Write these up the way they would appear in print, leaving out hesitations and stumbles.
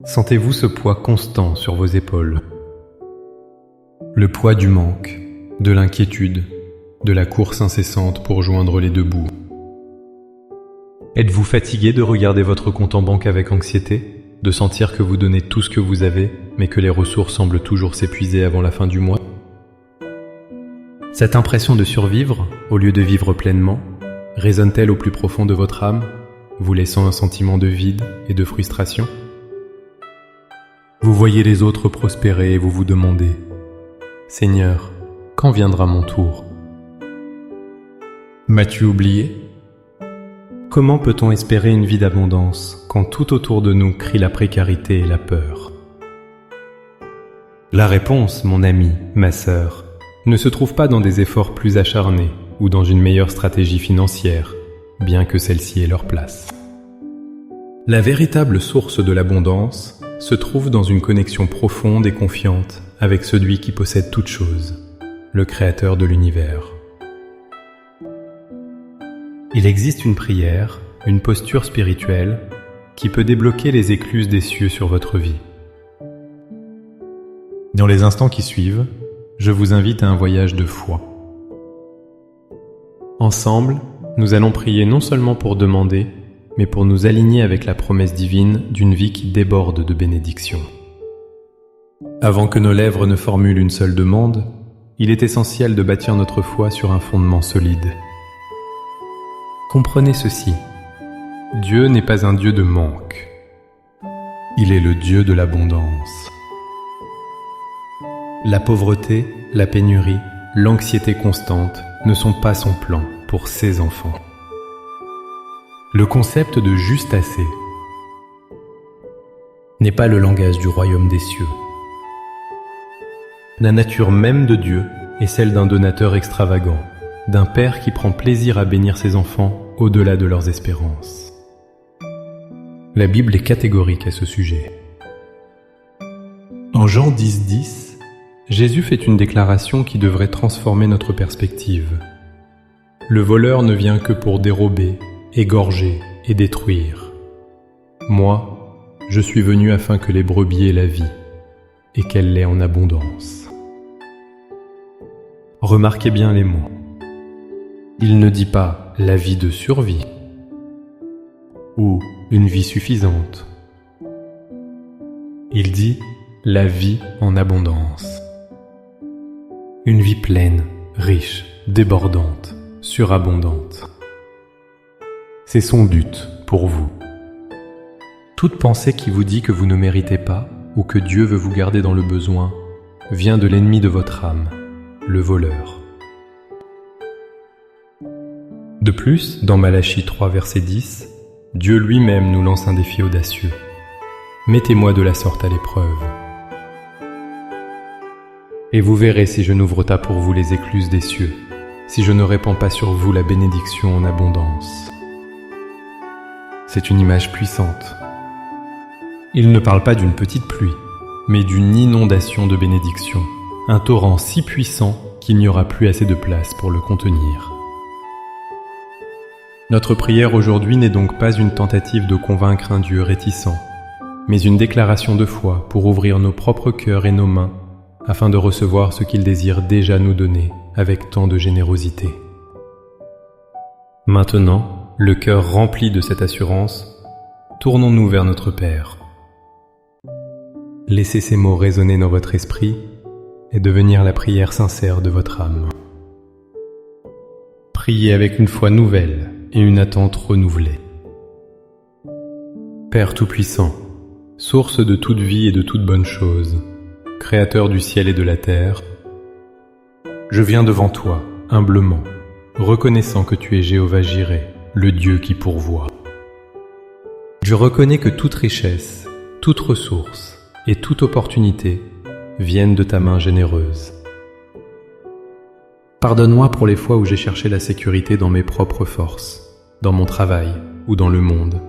Sentez-vous ce poids constant sur vos épaules? Le poids du manque, de l'inquiétude, de la course incessante pour joindre les deux bouts. Êtes-vous fatigué de regarder votre compte en banque avec anxiété, de sentir que vous donnez tout ce que vous avez, mais que les ressources semblent toujours s'épuiser avant la fin du mois? Cette impression de survivre, au lieu de vivre pleinement, résonne-t-elle au plus profond de votre âme, vous laissant un sentiment de vide et de frustration? Vous voyez les autres prospérer et vous vous demandez « Seigneur, quand viendra mon tour ?» M'as-tu oublié? Comment peut-on espérer une vie d'abondance quand tout autour de nous crie la précarité et la peur? La réponse, mon ami, ma sœur, ne se trouve pas dans des efforts plus acharnés ou dans une meilleure stratégie financière, bien que celle-ci ait leur place. La véritable source de l'abondance se trouve dans une connexion profonde et confiante avec celui qui possède toutes choses, le Créateur de l'univers. Il existe une prière, une posture spirituelle, qui peut débloquer les écluses des cieux sur votre vie. Dans les instants qui suivent, je vous invite à un voyage de foi. Ensemble, nous allons prier non seulement pour demander, mais pour nous aligner avec la promesse divine d'une vie qui déborde de bénédictions. Avant que nos lèvres ne formulent une seule demande, il est essentiel de bâtir notre foi sur un fondement solide. Comprenez ceci, Dieu n'est pas un Dieu de manque. Il est le Dieu de l'abondance. La pauvreté, la pénurie, l'anxiété constante ne sont pas son plan pour ses enfants. Le concept de juste assez n'est pas le langage du royaume des cieux. La nature même de Dieu est celle d'un donateur extravagant, d'un père qui prend plaisir à bénir ses enfants au-delà de leurs espérances. La Bible est catégorique à ce sujet. En Jean 10:10, Jésus fait une déclaration qui devrait transformer notre perspective. Le voleur ne vient que pour dérober, égorger et détruire. Moi, je suis venu afin que les brebis aient la vie, et qu'elle l'ait en abondance. Remarquez bien les mots. Il ne dit pas la vie de survie ou une vie suffisante. Il dit la vie en abondance. Une vie pleine, riche, débordante, surabondante. C'est son but pour vous. Toute pensée qui vous dit que vous ne méritez pas ou que Dieu veut vous garder dans le besoin vient de l'ennemi de votre âme, le voleur. De plus, dans Malachie 3, verset 10, Dieu lui-même nous lance un défi audacieux. Mettez-moi de la sorte à l'épreuve. Et vous verrez si je n'ouvre pas pour vous les écluses des cieux, si je ne répands pas sur vous la bénédiction en abondance. C'est une image puissante. Il ne parle pas d'une petite pluie, mais d'une inondation de bénédictions, un torrent si puissant qu'il n'y aura plus assez de place pour le contenir. Notre prière aujourd'hui n'est donc pas une tentative de convaincre un Dieu réticent, mais une déclaration de foi pour ouvrir nos propres cœurs et nos mains afin de recevoir ce qu'il désire déjà nous donner avec tant de générosité. Maintenant, le cœur rempli de cette assurance, tournons-nous vers notre Père. Laissez ces mots résonner dans votre esprit et devenir la prière sincère de votre âme. Priez avec une foi nouvelle et une attente renouvelée. Père Tout-Puissant, source de toute vie et de toute bonne chose, Créateur du ciel et de la terre, je viens devant toi, humblement, reconnaissant que tu es Jéhovah-Jireh, le Dieu qui pourvoit. Je reconnais que toute richesse, toute ressource et toute opportunité viennent de ta main généreuse. Pardonne-moi pour les fois où j'ai cherché la sécurité dans mes propres forces, dans mon travail ou dans le monde,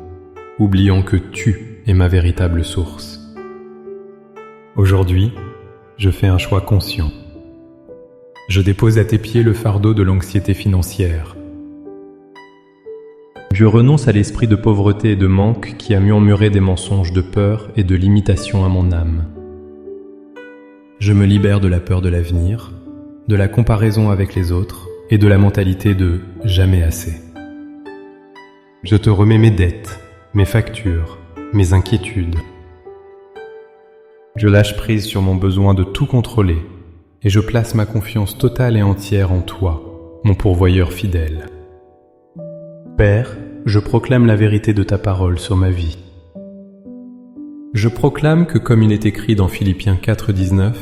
oubliant que tu es ma véritable source. Aujourd'hui, je fais un choix conscient. Je dépose à tes pieds le fardeau de l'anxiété financière. Je renonce à l'esprit de pauvreté et de manque qui a murmuré des mensonges de peur et de limitation à mon âme. Je me libère de la peur de l'avenir, de la comparaison avec les autres et de la mentalité de « jamais assez ». Je te remets mes dettes, mes factures, mes inquiétudes. Je lâche prise sur mon besoin de tout contrôler et je place ma confiance totale et entière en toi, mon pourvoyeur fidèle. Père, je proclame la vérité de ta parole sur ma vie. Je proclame que comme il est écrit dans Philippiens 4,19,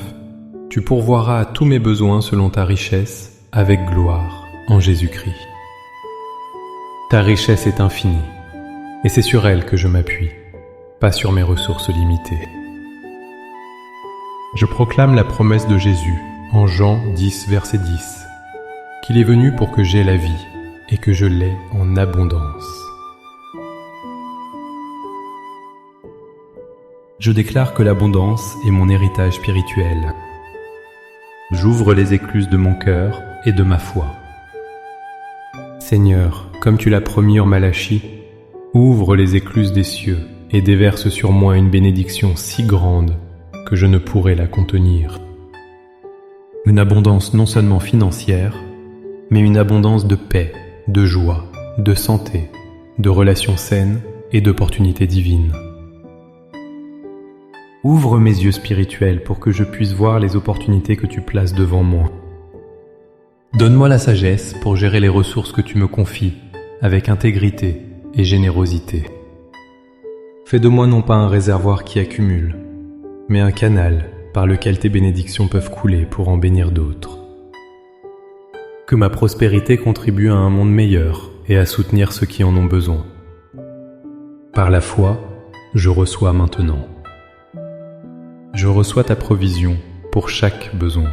tu pourvoiras à tous mes besoins selon ta richesse, avec gloire, en Jésus-Christ. Ta richesse est infinie, et c'est sur elle que je m'appuie, pas sur mes ressources limitées. Je proclame la promesse de Jésus, en Jean 10, verset 10, qu'il est venu pour que j'aie la vie, et que je l'ai en abondance. Je déclare que l'abondance est mon héritage spirituel. J'ouvre les écluses de mon cœur et de ma foi. Seigneur, comme tu l'as promis en Malachie, ouvre les écluses des cieux et déverse sur moi une bénédiction si grande que je ne pourrai la contenir. Une abondance non seulement financière, mais une abondance de paix, de joie, de santé, de relations saines et d'opportunités divines. Ouvre mes yeux spirituels pour que je puisse voir les opportunités que tu places devant moi. Donne-moi la sagesse pour gérer les ressources que tu me confies avec intégrité et générosité. Fais de moi non pas un réservoir qui accumule, mais un canal par lequel tes bénédictions peuvent couler pour en bénir d'autres. Que ma prospérité contribue à un monde meilleur et à soutenir ceux qui en ont besoin. Par la foi, je reçois maintenant. Je reçois ta provision pour chaque besoin.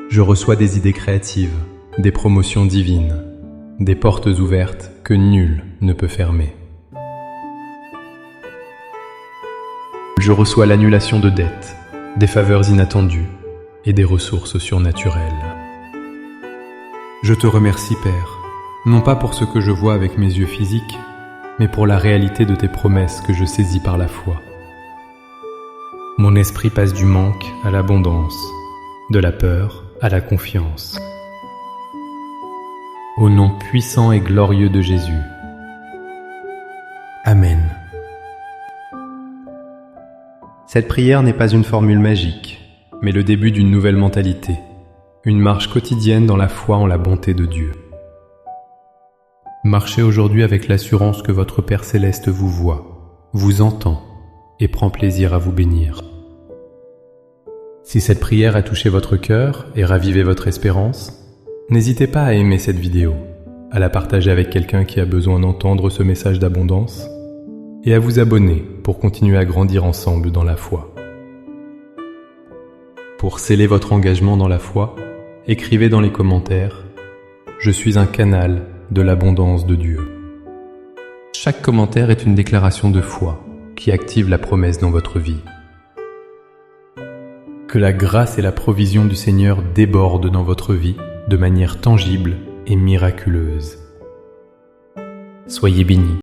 Je reçois des idées créatives, des promotions divines, des portes ouvertes que nul ne peut fermer. Je reçois l'annulation de dettes, des faveurs inattendues et des ressources surnaturelles. Je te remercie, Père, non pas pour ce que je vois avec mes yeux physiques, mais pour la réalité de tes promesses que je saisis par la foi. Mon esprit passe du manque à l'abondance, de la peur à la confiance. Au nom puissant et glorieux de Jésus. Amen. Cette prière n'est pas une formule magique, mais le début d'une nouvelle mentalité. Une marche quotidienne dans la foi en la bonté de Dieu. Marchez aujourd'hui avec l'assurance que votre Père Céleste vous voit, vous entend et prend plaisir à vous bénir. Si cette prière a touché votre cœur et ravivé votre espérance, n'hésitez pas à aimer cette vidéo, à la partager avec quelqu'un qui a besoin d'entendre ce message d'abondance et à vous abonner pour continuer à grandir ensemble dans la foi. Pour sceller votre engagement dans la foi, écrivez dans les commentaires « Je suis un canal de l'abondance de Dieu ». Chaque commentaire est une déclaration de foi qui active la promesse dans votre vie. Que la grâce et la provision du Seigneur débordent dans votre vie de manière tangible et miraculeuse. Soyez bénis.